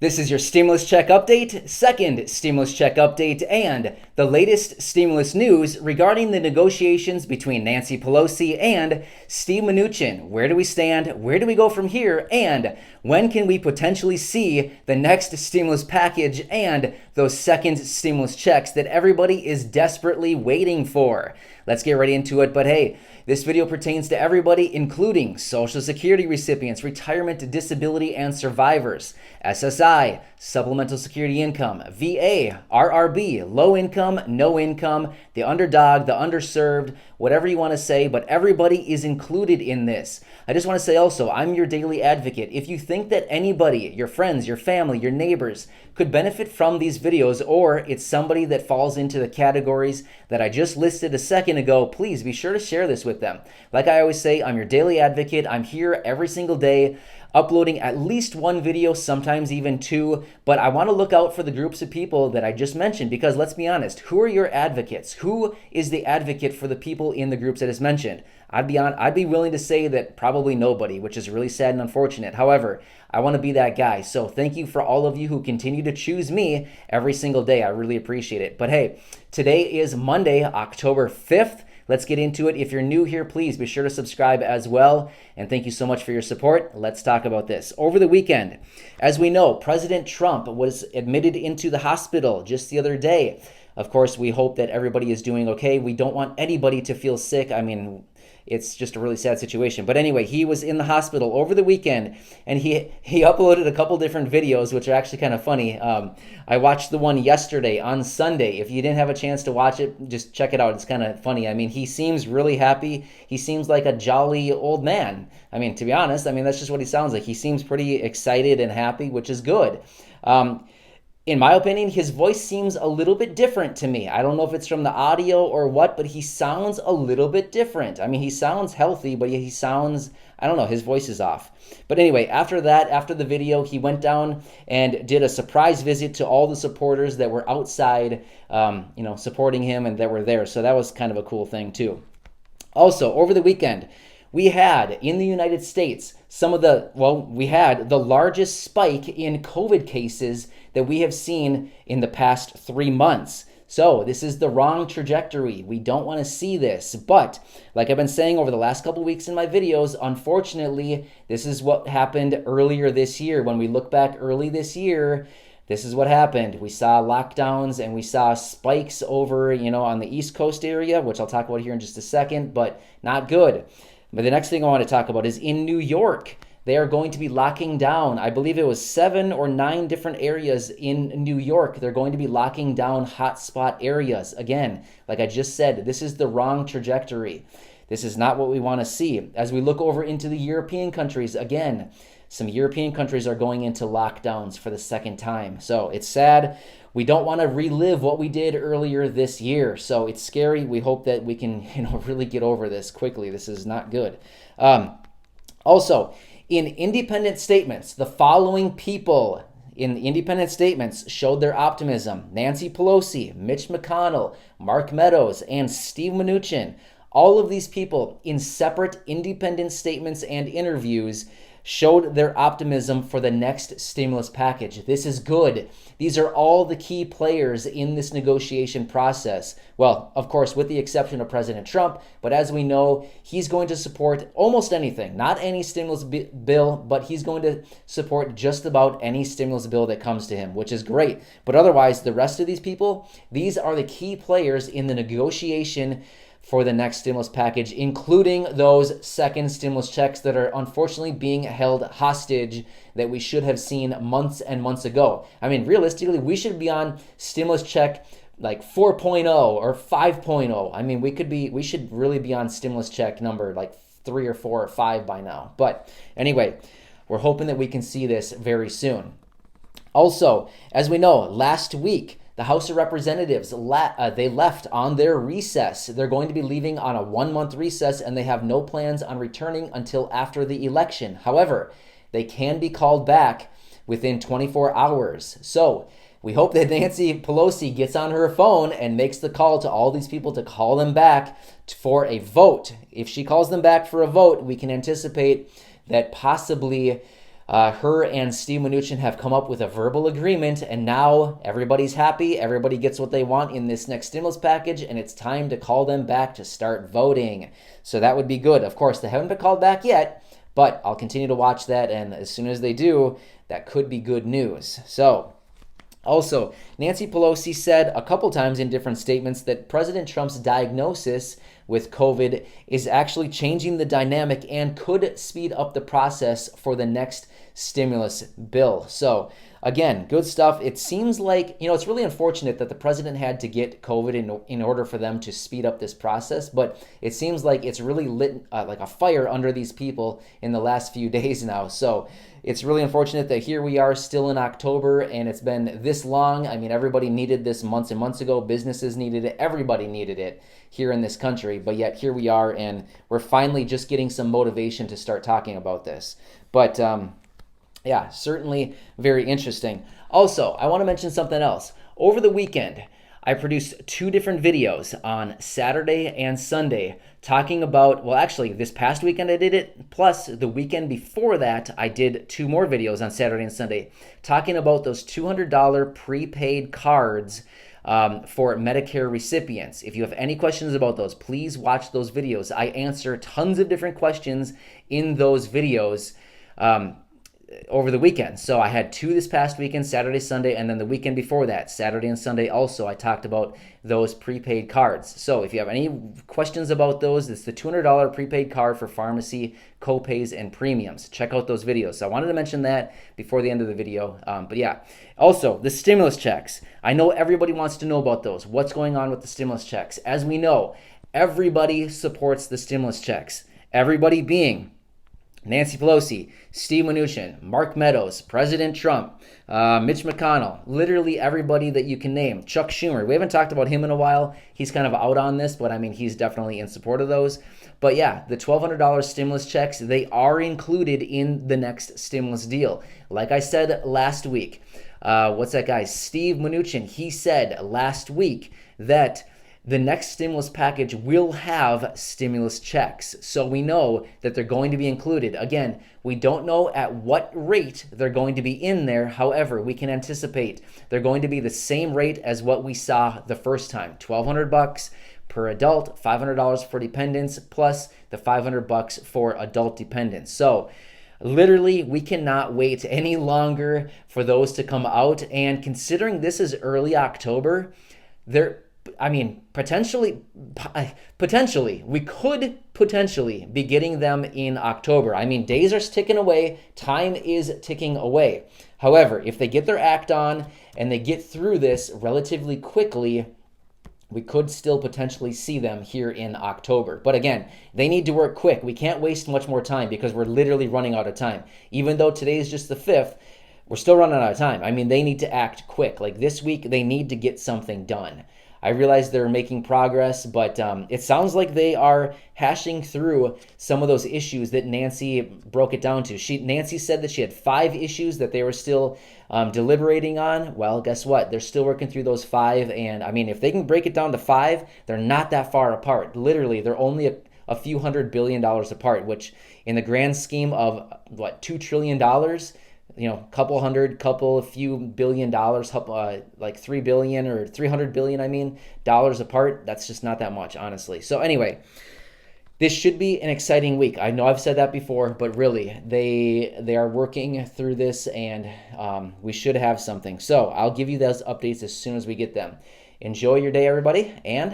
This is your stimulus check update, second stimulus check update, and the latest stimulus news regarding the negotiations between Nancy Pelosi and Steve Mnuchin. Where do we stand? Where do we go from here? And when can we potentially see the next stimulus package and those second stimulus checks that everybody is desperately waiting for? Let's get right into it. But hey, this video pertains to everybody, including Social Security recipients, retirement, disability, and survivors, SSI, supplemental security income, VA, RRB, low income, no income, the underdog, the underserved, whatever you want to say, but everybody is included in this. I just want to say also, I'm your daily advocate. If you think that anybody, your friends, your family, your neighbors, could benefit from these videos, or it's somebody that falls into the categories that I just listed a second ago, please be sure to share this with them. Like I always say, I'm your daily advocate. I'm here every single day, uploading at least one video, sometimes even two, but I want to look out for the groups of people that I just mentioned, because let's be honest, who are your advocates? Who is the advocate for the people in the groups that is mentioned? I'd be willing to say that probably nobody, which is really sad and unfortunate. However, I want to be that guy. So thank you for all of you who continue to choose me every single day. I really appreciate it. But hey, today is Monday, October 5th. Let's get into it. If you're new here, please be sure to subscribe as well. And thank you so much for your support. Let's talk about this. Over the weekend, as we know, President Trump was admitted into the hospital just the other day. Of course, we hope that everybody is doing okay. We don't want anybody to feel sick. I mean, it's just a really sad situation. But anyway, he was in the hospital over the weekend, and he uploaded a couple different videos, which are actually kind of funny. I watched the one yesterday on Sunday. If you didn't have a chance to watch it, just check it out. It's kind of funny. I mean, he seems really happy. He seems like a jolly old man. I mean, to be honest, that's just what he sounds like. He seems pretty excited and happy, which is good. In my opinion, his voice seems a little bit different to me. I don't know if it's from the audio or what, but he sounds a little bit different. I mean, he sounds healthy, but he sounds, I don't know, his voice is off. But anyway, after that, after the video, he went down and did a surprise visit to all the supporters that were outside, supporting him and that were there. So that was kind of a cool thing too. Also, over the weekend, we had in the United States we had the largest spike in COVID cases that we have seen in the past 3 months. So this is the wrong trajectory. We don't want to see this. But like I've been saying over the last couple of weeks in my videos, unfortunately, this is what happened earlier this year. When we look back early this year, this is what happened. We saw lockdowns and we saw spikes over, on the East Coast area, which I'll talk about here in just a second, but not good. But the next thing I want to talk about is in New York. They are going to be locking down, I believe it was 7 or 9 different areas in New York. They're going to be locking down hotspot areas. Again, like I just said, this is the wrong trajectory. This is not what we want to see. As we look over into the European countries, again, some European countries are going into lockdowns for the second time. So it's sad. We don't want to relive what we did earlier this year. So it's scary. We hope that we can, really get over this quickly. This is not good. Also, in independent statements, the following people in independent statements showed their optimism: Nancy Pelosi, Mitch McConnell, Mark Meadows, and Steve Mnuchin. All of these people in separate independent statements and interviews showed their optimism for the next stimulus package. This is good. These are all the key players in this negotiation process. Well, of course, with the exception of President Trump, but as we know, he's going to support almost anything. Not any stimulus bill, but he's going to support just about any stimulus bill that comes to him, which is great. But otherwise, the rest of these people, these are the key players in the negotiation for the next stimulus package, including those second stimulus checks that are unfortunately being held hostage that we should have seen months and months ago. Realistically, we should be on stimulus check like 4.0 or 5.0. We should really be on stimulus check number like 3 or 4 or 5 by now. But anyway, we're hoping that we can see this very soon. Also, as we know, last week, the House of Representatives, they left on their recess. They're going to be leaving on a 1-month recess, and they have no plans on returning until after the election. However, they can be called back within 24 hours. So we hope that Nancy Pelosi gets on her phone and makes the call to all these people to call them back for a vote. If she calls them back for a vote, we can anticipate that possibly Her and Steve Mnuchin have come up with a verbal agreement, and now everybody's happy. Everybody gets what they want in this next stimulus package, and it's time to call them back to start voting. So that would be good. Of course, they haven't been called back yet, but I'll continue to watch that, and as soon as they do, that could be good news. So, also, Nancy Pelosi said a couple times in different statements that President Trump's diagnosis with COVID is actually changing the dynamic and could speed up the process for the next stimulus bill. So, again, good stuff. It seems like, it's really unfortunate that the president had to get COVID in order for them to speed up this process, but it seems like it's really lit like a fire under these people in the last few days now. So it's really unfortunate that here we are still in October and it's been this long. I mean, everybody needed this months and months ago. Businesses needed it. Everybody needed it here in this country. But yet here we are, and we're finally just getting some motivation to start talking about this. But yeah, certainly very interesting. Also, I want to mention something else. Over the weekend, I produced 2 different videos on Saturday and Sunday talking about, well, actually, this past weekend I did it, plus the weekend before that, I did 2 more videos on Saturday and Sunday talking about those $200 prepaid cards for Medicare recipients. If you have any questions about those, please watch those videos. I answer tons of different questions in those videos over the weekend. So I had 2 this past weekend, Saturday, Sunday, and then the weekend before that, Saturday and Sunday also, I talked about those prepaid cards. So if you have any questions about those, it's the $200 prepaid card for pharmacy copays and premiums. Check out those videos. So I wanted to mention that before the end of the video. But yeah, also the stimulus checks. I know everybody wants to know about those. What's going on with the stimulus checks? As we know, everybody supports the stimulus checks. Everybody being Nancy Pelosi, Steve Mnuchin, Mark Meadows, President Trump, Mitch McConnell, literally everybody that you can name. Chuck Schumer. We haven't talked about him in a while. He's kind of out on this, but I mean, he's definitely in support of those. But yeah, the $1,200 stimulus checks, they are included in the next stimulus deal. Like I said last week, what's that guy? Steve Mnuchin, he said last week that the next stimulus package will have stimulus checks. So we know that they're going to be included. Again, we don't know at what rate they're going to be in there. However, we can anticipate they're going to be the same rate as what we saw the first time. $1,200 per adult, $500 for dependents, plus the $500 for adult dependents. So literally, we cannot wait any longer for those to come out. And considering this is early October, potentially, we could potentially be getting them in October. I mean, days are ticking away. Time is ticking away. However, if they get their act on and they get through this relatively quickly, we could still potentially see them here in October. But again, they need to work quick. We can't waste much more time because we're literally running out of time. Even though today is just the 5th, we're still running out of time. I mean, they need to act quick. Like this week, they need to get something done. I realize they're making progress, but it sounds like they are hashing through some of those issues that Nancy broke it down to. Nancy said that she had 5 issues that they were still deliberating on. Well, guess what? They're still working through those 5, and I mean, if they can break it down to 5, they're not that far apart. Literally, they're only a few $100 billion apart, which in the grand scheme of, $2 trillion, a few billion dollars, like 3 billion or 300 billion, dollars apart. That's just not that much, honestly. So anyway, this should be an exciting week. I know I've said that before, but really, they are working through this, and we should have something. So I'll give you those updates as soon as we get them. Enjoy your day, everybody, and